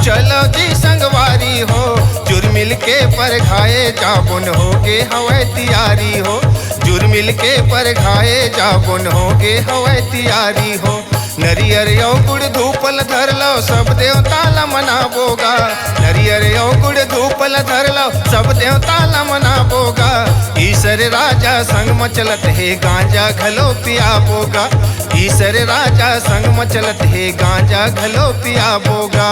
चलो जी संगवारी हो, जुर मिल के पर खाए जाबुन होगे हवे तियारी हो। जुर मिल के पर खाए जाबुन होगे हवे तियारी हो। नरियर यो गुड़ धूपल धर लो सब देवता ला मनाबोगा। नरियर यो गुड़ धूपल धर लो सब देवता ला मनाबोगा। ईश्वर राजा संग मचलत है गांजा घलो पियाबोगा। ईश्वर राजा संग मचलत है गांजा घलो पियाबोगा।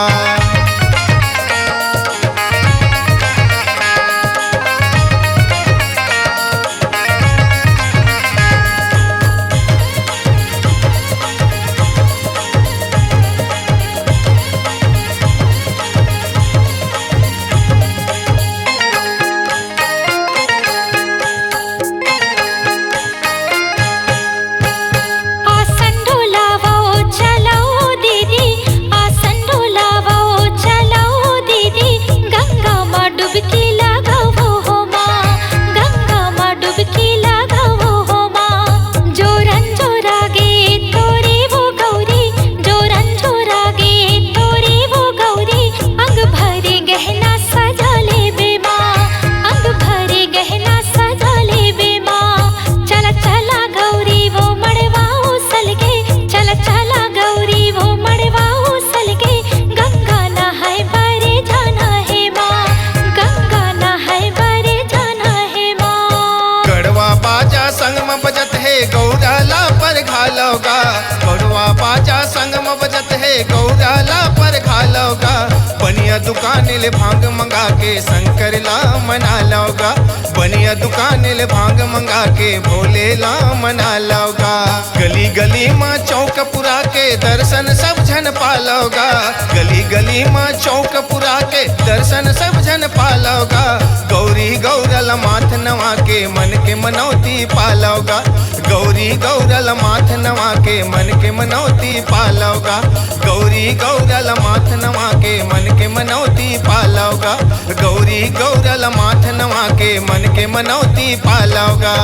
गौराला पर घालोगा। गौरवा बाजा संग में बजत है गौराला पर घालोगा। बनिया दुकान ले भांग मंगा के शंकर ला मना लोगा। बनिया दुकान ले भांग मंगा के भोले ला मना लोगा। गली गली में चौक पुरा के दर्शन सब जन पालोगा। गली गली में चौक पुरा के दर्शन सब जन पालोगा। गौरी गौरल माथ नवा के मन के मनौती पालोगा। गौरी गौरल माथ नवा के मन के मनौती पालोगा। गौरी गौरल माथ नवा के मन के मनौती पालोगा। गौरी गौरल माथ नवा के मन के मनौती पालोगा।